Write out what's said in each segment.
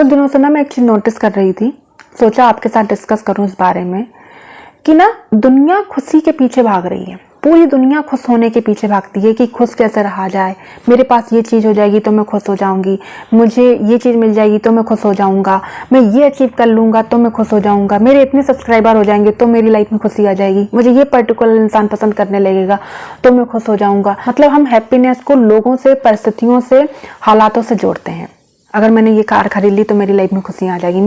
कुछ दिनों से ना मैं एक चीज़ नोटिस कर रही थी, सोचा आपके साथ डिस्कस करूं इस बारे में कि ना दुनिया खुशी के पीछे भाग रही है। पूरी दुनिया खुश होने के पीछे भागती है कि खुश कैसे रहा जाए, मेरे पास ये चीज़ हो जाएगी तो मैं खुश हो जाऊंगी, मुझे ये चीज़ मिल जाएगी तो मैं खुश हो जाऊंगा, मैं ये अचीव कर लूंगा तो मैं खुश हो जाऊंगा, मेरे इतने सब्सक्राइबर हो जाएंगे तो मेरी लाइफ में खुशी आ जाएगी, मुझे ये पर्टिकुलर इंसान पसंद करने लगेगा तो मैं खुश हो जाऊंगा। मतलब हम हैप्पीनेस को लोगों से, परिस्थितियों से, हालातों से जोड़ते हैं। अगर मैंने ये कार खरीद ली तो मेरी लाइफ में खुशियाँ आ जाएगी,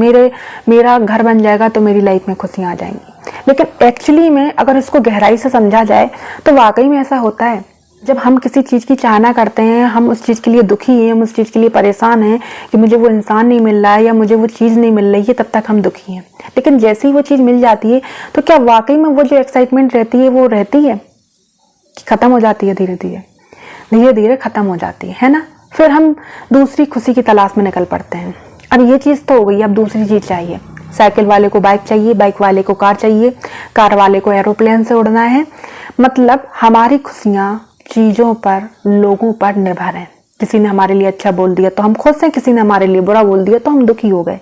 मेरा घर बन जाएगा तो मेरी लाइफ में खुशियाँ आ जाएंगी। लेकिन एक्चुअली में अगर इसको गहराई से समझा जाए तो वाकई में ऐसा होता है। जब हम किसी चीज़ की चाहना करते हैं, हम उस चीज़ के लिए दुखी हैं, हम उस चीज़ के लिए परेशान हैं कि मुझे वो इंसान नहीं मिल रहा है या मुझे वो चीज़ नहीं मिल रही है, तब तक हम दुखी हैं। लेकिन जैसे ही वो चीज़ मिल जाती है तो क्या वाकई में वो जो एक्साइटमेंट रहती है वो रहती है कि ख़त्म हो जाती है? धीरे धीरे ख़त्म हो जाती है ना। फिर हम दूसरी खुशी की तलाश में निकल पड़ते हैं। अब ये चीज़ तो हो गई, अब दूसरी चीज़ चाहिए। साइकिल वाले को बाइक चाहिए, बाइक वाले को कार चाहिए, कार वाले को एरोप्लेन से उड़ना है। मतलब हमारी खुशियाँ चीज़ों पर, लोगों पर निर्भर हैं। किसी ने हमारे लिए अच्छा बोल दिया तो हम खुश हैं, किसी ने हमारे लिए बुरा बोल दिया तो हम दुखी हो गए।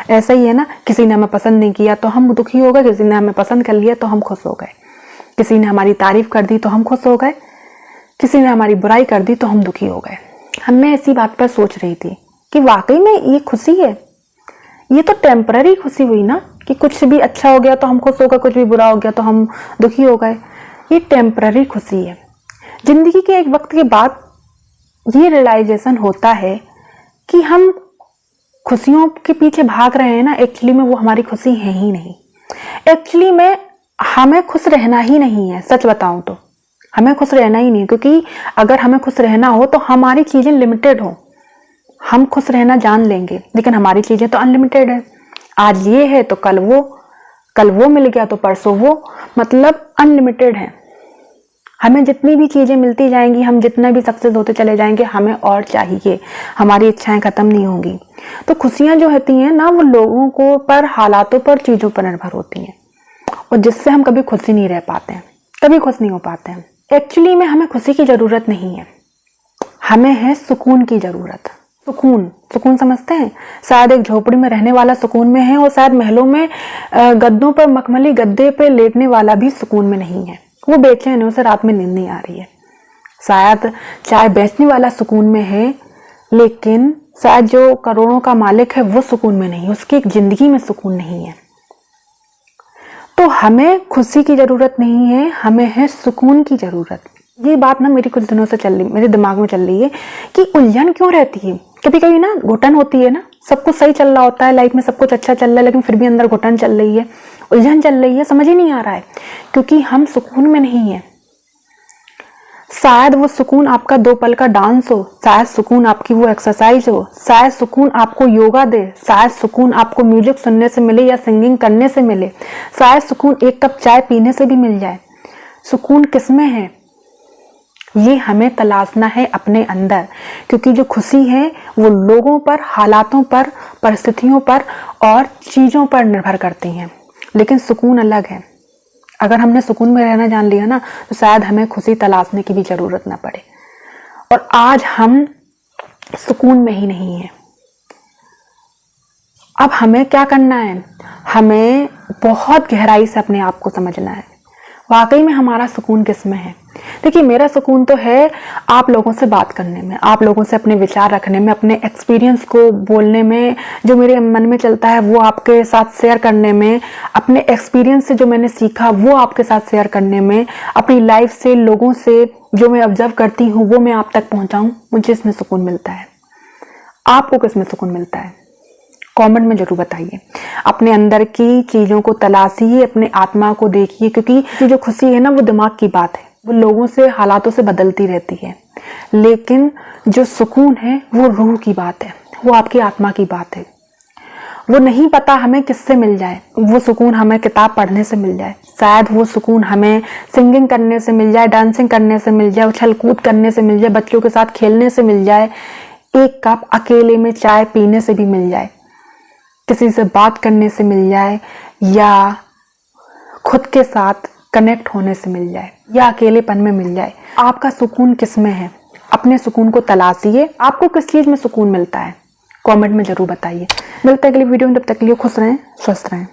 ऐसा ही है ना, किसी ने हमें पसंद नहीं किया तो हम दुखी हो गए, किसी ने हमें पसंद कर लिया तो हम खुश हो गए। किसी ने हमारी तारीफ कर दी तो हम खुश हो गए, किसी ने हमारी बुराई कर दी तो हम दुखी हो गए। मैं इसी बात पर सोच रही थी कि वाकई में ये खुशी है, ये तो टेम्पररी खुशी हुई ना, कि कुछ भी अच्छा हो गया तो हम खुश हो गए, कुछ भी बुरा हो गया तो हम दुखी हो गए। ये टेम्पररी खुशी है। जिंदगी के एक वक्त के बाद ये रियलाइजेशन होता है कि हम खुशियों के पीछे भाग रहे हैं ना, एक्चुअली में वो हमारी खुशी है ही नहीं। एक्चुअली में हमें खुश रहना ही नहीं है। सच बताऊं तो हमें खुश रहना ही नहीं, क्योंकि अगर हमें खुश रहना हो तो हमारी चीजें लिमिटेड हो। हम खुश रहना जान लेंगे, लेकिन हमारी चीजें तो अनलिमिटेड है। आज ये है तो कल वो मिल गया तो परसों वो, मतलब अनलिमिटेड है। हमें जितनी भी चीजें मिलती जाएंगी, हम जितना भी सक्सेस होते चले जाएंगे, हमें और चाहिए, हमारी इच्छाएं खत्म नहीं होंगी। तो खुशियां जो होती हैं ना, वो लोगों को पर, हालातों पर, चीजों पर निर्भर होती हैं, और जिससे हम कभी खुश ही नहीं रह पाते हैं, कभी खुश नहीं हो पाते हैं। एक्चुअली में हमें खुशी की जरूरत नहीं है, हमें है सुकून की जरूरत। सुकून समझते हैं? शायद एक झोपड़ी में रहने वाला सुकून में है, और शायद महलों में गद्दों पर, मखमली गद्दे पे लेटने वाला भी सुकून में नहीं है। वो बेचैन है, उसे रात में नींद नहीं आ रही है। शायद चाय बेचने वाला सुकून में है, लेकिन शायद जो करोड़ों का मालिक है वो सुकून में नहीं, उसकी एक जिंदगी में सुकून नहीं है। तो हमें खुशी की जरूरत नहीं है, हमें है सुकून की जरूरत। ये बात ना मेरी कुछ दिनों से मेरे दिमाग में चल रही है कि उलझन क्यों रहती है। कभी कभी ना घुटन होती है ना, सब कुछ सही चल रहा होता है, लाइफ में सब कुछ अच्छा चल रहा है, लेकिन फिर भी अंदर घुटन चल रही है, उलझन चल रही है, समझ ही नहीं आ रहा है, क्योंकि हम सुकून में नहीं है। शायद वो सुकून आपका 2 पल का डांस हो, शायद सुकून आपकी वो एक्सरसाइज हो, शायद सुकून आपको योगा दे, शायद सुकून आपको म्यूजिक सुनने से मिले या सिंगिंग करने से मिले, शायद सुकून एक कप चाय पीने से भी मिल जाए। सुकून किसमें है, ये हमें तलाशना है अपने अंदर, क्योंकि जो खुशी है वो लोगों पर, हालातों पर, परिस्थितियों पर और चीजों पर निर्भर करती हैं। लेकिन सुकून अलग है। अगर हमने सुकून में रहना जान लिया ना, तो शायद हमें खुशी तलाशने की भी जरूरत ना पड़े। और आज हम सुकून में ही नहीं है। अब हमें क्या करना है? हमें बहुत गहराई से अपने आप को समझना है, वाकई में हमारा सुकून किस में है। देखिए, मेरा सुकून तो है आप लोगों से बात करने में, आप लोगों से अपने विचार रखने में, अपने एक्सपीरियंस को बोलने में, जो मेरे मन में चलता है वो आपके साथ शेयर करने में, अपने एक्सपीरियंस से जो मैंने सीखा वो आपके साथ शेयर करने में, अपनी लाइफ से, लोगों से जो मैं ऑब्जर्व करती हूँ वो मैं आप तक पहुँचाऊँ, मुझे इसमें सुकून मिलता है। आपको किस में सुकून मिलता है? कमेंट में जरूर बताइए। अपने अंदर की चीज़ों को तलाशिए, अपने आत्मा को देखिए, क्योंकि जो खुशी है ना वो दिमाग की बात है, वो लोगों से, हालातों से बदलती रहती है। लेकिन जो सुकून है वो रूह की बात है, वो आपकी आत्मा की बात है। वो नहीं पता हमें किससे मिल जाए, वो सुकून हमें किताब पढ़ने से मिल जाए, शायद वो सुकून हमें सिंगिंग करने से मिल जाए, डांसिंग करने से मिल जाए, उछल कूद करने से मिल जाए, बच्चों के साथ खेलने से मिल जाए, एक कप अकेले में चाय पीने से भी मिल जाए, किसी से बात करने से मिल जाए, या खुद के साथ कनेक्ट होने से मिल जाए, या अकेलेपन में मिल जाए। आपका सुकून किस में है? अपने सुकून को तलाशिए। आपको किस चीज में सुकून मिलता है? कमेंट में ज़रूर बताइए। मिलते हैं अगली वीडियो में, तब तक के लिए खुश रहें, स्वस्थ रहें।